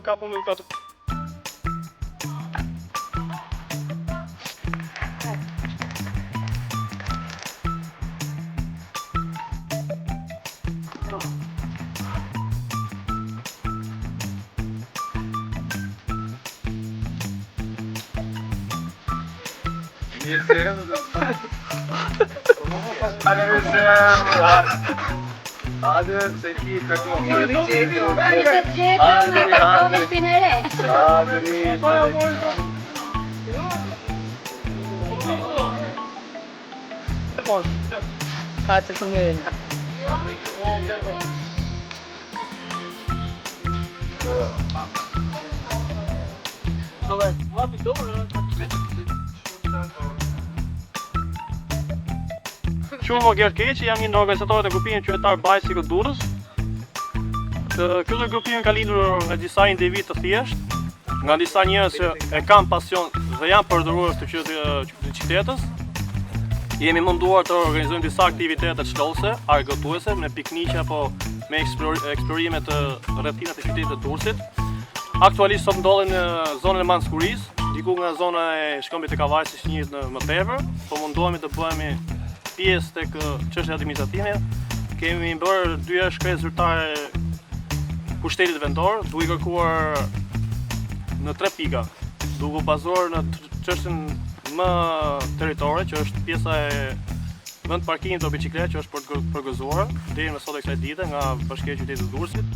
Kapon me katë. Hadi seki kakao. Kaçı kumyerin. Qumë Gerkeqi, jam një nga organizatorët e grupimit qytetar Bicycle Durrës. Ky grupim ka lindur nga disa individ të thjeshtë, nga disa njerëz që e kanë pasion dhe janë përdorues të qytetës. Jemi munduar të organizojmë disa aktivitete çlose, argëtuese, me pikniqe apo me eksplorime të rrethinat e qytetit të Durrësit. Aktualisht sot ndodhen në zonën e Manskurisë, diku nga zona e Shkëmbit të Kavajës, që njihet më tepër, po mundohemi të bëhemi pjesë tek çështja administrative. Kemi bërë 2 shkresë zyrtare pushtetit vendor, duke kërkuar në 3 pika, duke bazuar në çështjen më territore, që është pjesa e vend parkimit të biçikletë, që është përgëzuar deri më sot e kësaj dite nga Bashkia e Qytetit të Durrësit.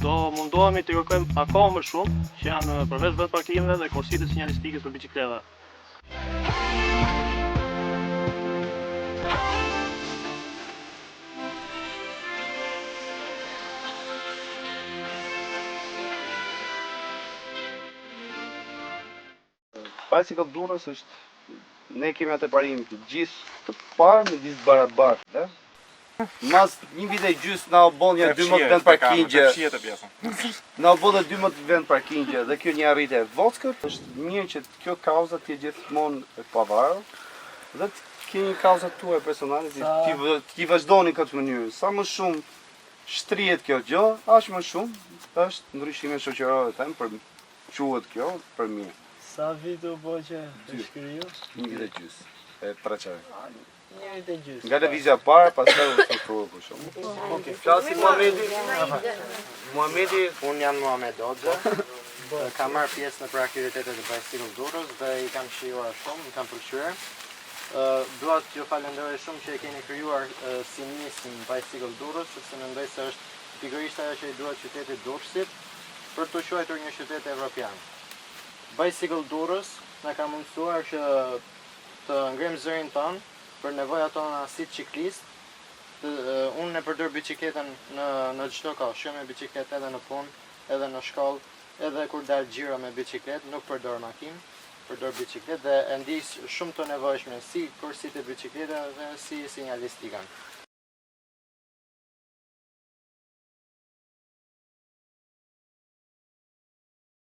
Do mundohemi të kërkojmë akoma më shumë, që janë përveç vend parkimeve dhe korsitë sinjalistike për biçikleta. Bicycle Durrës është, ne kemi atë parim të gjithë të parë me gjithë barabartë. Mas një vit e gjysmë na u bën ja 12 vend parkingje. Na u bën 12 vend parkingje dhe kjo një arritje e vockët. Është mirë që kjo kauza të jetë gjithmonë e pavarur dhe të keni kauzat tuaja personale që ti vazhdoni këtë mënyrë. Sa më shumë shtrihet kjo gjë, aq më shumë është ndryshime shoqërore them për quhet kjo për mirë. Sa vit u bë që e shkriju? Një vit e gjysmë. E preçaj. Një vit e gjysmë. Nga lëvizja parë, pastaj u strukturua për shumë. Okej, flasi Muhamedi. Muhamedi, unë jam Muhamed Oxha. Kam marrë pjesë në aktivitetet e Bicycle Durrës dhe i kam shijuar shumë, i kam pëlqyer. Dua t'ju falenderoj shumë që e keni krijuar si nismë Bicycle Durrës, sepse mendoj se është pikërisht ajo që i duhet qytetit Durrësit për të quajtur një qytet evropian. Bicycle Durrës na ka mundësuar që të ngrem zërin tonë për nevojat tona si ciklist. Unë e përdor biçikletën në çdo kohë, shkoj me biçikletë edhe në punë, edhe në shkollë, edhe kur dal xhiro me biçikletë, nuk përdor makinë, përdor biçikletë dhe e ndij shumë të nevojshme si kursit e biçikletave dhe si sinjalistikën.